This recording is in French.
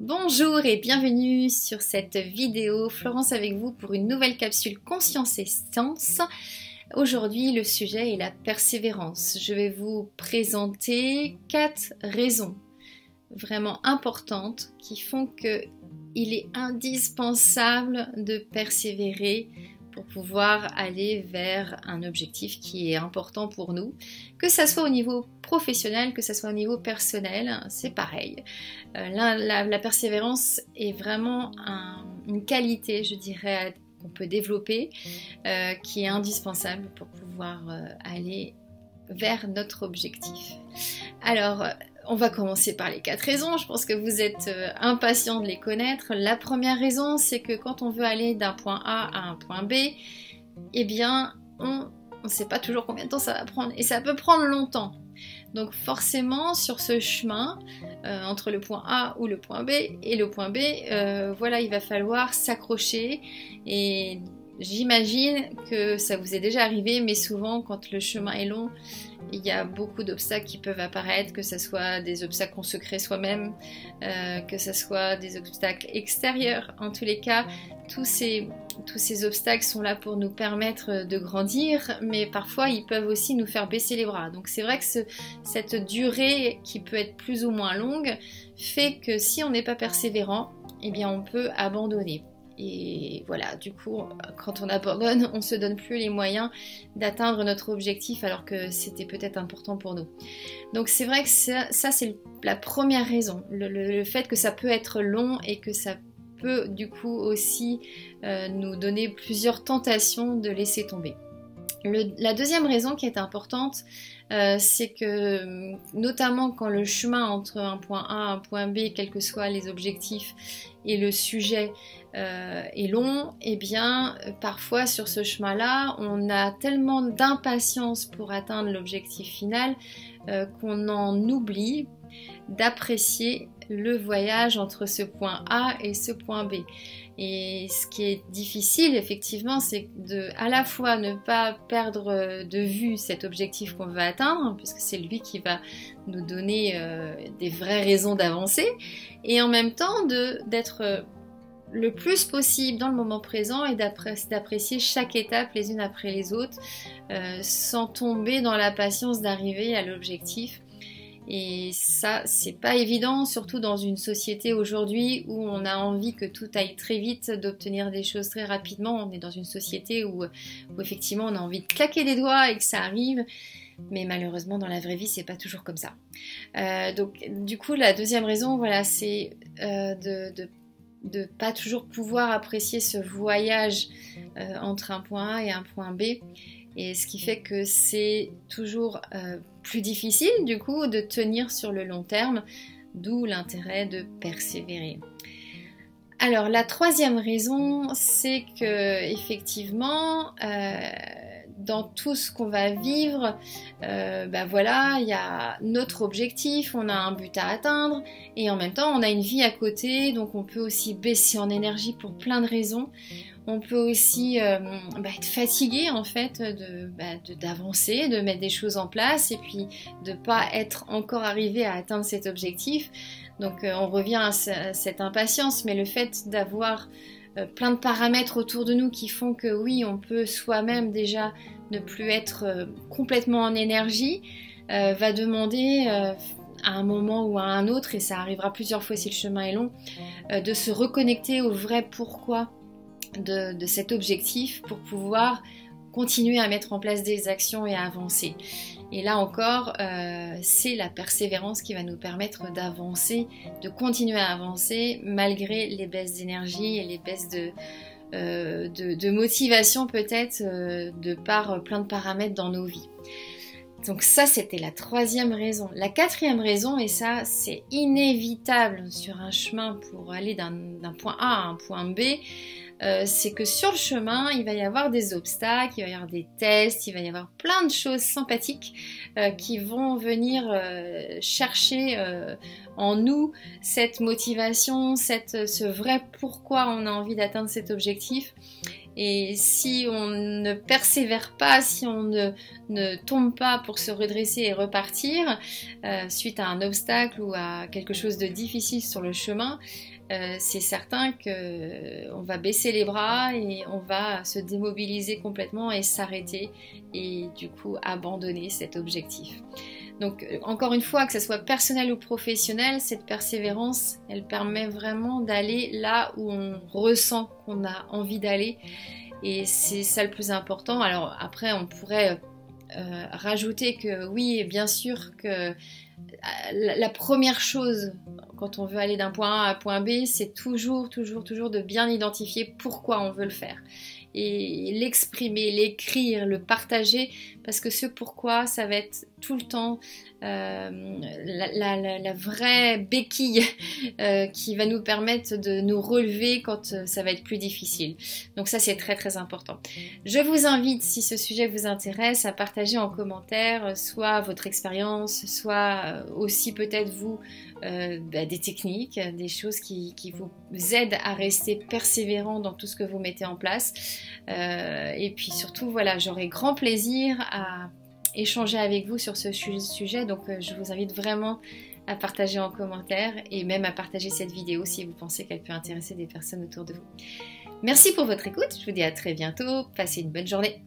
Bonjour et bienvenue sur cette vidéo. Florence avec vous pour une nouvelle capsule Conscience et Science. Aujourd'hui, le sujet est la persévérance. Je vais vous présenter 4 raisons vraiment importantes qui font qu'il est indispensable de persévérer pour pouvoir aller vers un objectif qui est important pour nous, que ça soit au niveau professionnel, que ça soit au niveau personnel, c'est pareil. La persévérance est vraiment une qualité, je dirais, qu'on peut développer, qui est indispensable pour pouvoir aller vers notre objectif. Alors, on va commencer par les 4 raisons, je pense que vous êtes impatients de les connaître. La première raison, c'est que quand on veut aller d'un point A à un point B, eh bien, on ne sait pas toujours combien de temps ça va prendre, et ça peut prendre longtemps. Donc forcément, sur ce chemin, entre le point A ou le point B et le point B, voilà, il va falloir s'accrocher, et j'imagine que ça vous est déjà arrivé, mais souvent, quand le chemin est long, il y a beaucoup d'obstacles qui peuvent apparaître, que ce soit des obstacles qu'on se crée soi-même, que ce soit des obstacles extérieurs. En tous les cas, tous ces obstacles sont là pour nous permettre de grandir, mais parfois ils peuvent aussi nous faire baisser les bras. Donc c'est vrai que cette durée qui peut être plus ou moins longue fait que si on n'est pas persévérant, eh bien on peut abandonner. Et voilà, du coup, quand on abandonne, on ne se donne plus les moyens d'atteindre notre objectif alors que c'était peut-être important pour nous. Donc c'est vrai que ça c'est la première raison, le fait que ça peut être long et que ça peut du coup aussi nous donner plusieurs tentations de laisser tomber. La deuxième raison qui est importante, c'est que notamment quand le chemin entre un point A et un point B, quels que soient les objectifs et le sujet est long, et bien parfois sur ce chemin-là, on a tellement d'impatience pour atteindre l'objectif final qu'on en oublie d'apprécier le voyage entre ce point A et ce point B. Et ce qui est difficile, effectivement, c'est de à la fois ne pas perdre de vue cet objectif qu'on veut atteindre, puisque c'est lui qui va nous donner des vraies raisons d'avancer, et en même temps d'être le plus possible dans le moment présent et d'apprécier chaque étape les unes après les autres, sans tomber dans la patience d'arriver à l'objectif. Et ça, c'est pas évident, surtout dans une société aujourd'hui où on a envie que tout aille très vite, d'obtenir des choses très rapidement. On est dans une société où effectivement on a envie de claquer des doigts et que ça arrive. Mais malheureusement, dans la vraie vie, c'est pas toujours comme ça. Donc, du coup, la deuxième raison, voilà, c'est de pas toujours pouvoir apprécier ce voyage entre un point A et un point B. Et ce qui fait que c'est toujours plus difficile du coup de tenir sur le long terme, d'où l'intérêt de persévérer. Alors la troisième raison, c'est que effectivement, dans tout ce qu'on va vivre, voilà, il y a notre objectif, on a un but à atteindre, et en même temps on a une vie à côté, donc on peut aussi baisser en énergie pour plein de raisons. On peut aussi être fatigué en fait d'avancer, de mettre des choses en place et puis de ne pas être encore arrivé à atteindre cet objectif. Donc on revient à cette impatience, mais le fait d'avoir plein de paramètres autour de nous qui font que oui, on peut soi-même déjà ne plus être complètement en énergie, va demander à un moment ou à un autre, et ça arrivera plusieurs fois si le chemin est long, de se reconnecter au vrai pourquoi de cet objectif pour pouvoir continuer à mettre en place des actions et à avancer. Et là encore, c'est la persévérance qui va nous permettre d'avancer, de continuer à avancer malgré les baisses d'énergie et les baisses de motivation peut-être de par plein de paramètres dans nos vies. Donc ça, c'était la troisième raison. La quatrième raison, et ça c'est inévitable sur un chemin pour aller d'un point A à un point B, c'est que sur le chemin, il va y avoir des obstacles, il va y avoir des tests, il va y avoir plein de choses sympathiques qui vont venir chercher en nous cette motivation, ce vrai pourquoi on a envie d'atteindre cet objectif. Et si on ne persévère pas, si on ne tombe pas pour se redresser et repartir suite à un obstacle ou à quelque chose de difficile sur le chemin, c'est certain qu'on va baisser les bras et on va se démobiliser complètement et s'arrêter et du coup abandonner cet objectif. Donc encore une fois, que ce soit personnel ou professionnel, cette persévérance, elle permet vraiment d'aller là où on ressent qu'on a envie d'aller et c'est ça le plus important. Alors après, on pourrait rajouter que oui, bien sûr que la première chose quand on veut aller d'un point A à un point B, c'est toujours de bien identifier pourquoi on veut le faire. Et l'exprimer, l'écrire, le partager, parce que ce pourquoi, ça va être tout le temps la vraie béquille qui va nous permettre de nous relever quand ça va être plus difficile. Donc ça, c'est très important. Je vous invite, si ce sujet vous intéresse, à partager en commentaire soit votre expérience, soit aussi peut-être vous des techniques, des choses qui vous aident à rester persévérant dans tout ce que vous mettez en place. Et puis surtout, voilà, j'aurai grand plaisir à échanger avec vous sur ce sujet. Donc je vous invite vraiment à partager en commentaire et même à partager cette vidéo si vous pensez qu'elle peut intéresser des personnes autour de vous. Merci pour votre écoute, je vous dis à très bientôt, passez une bonne journée.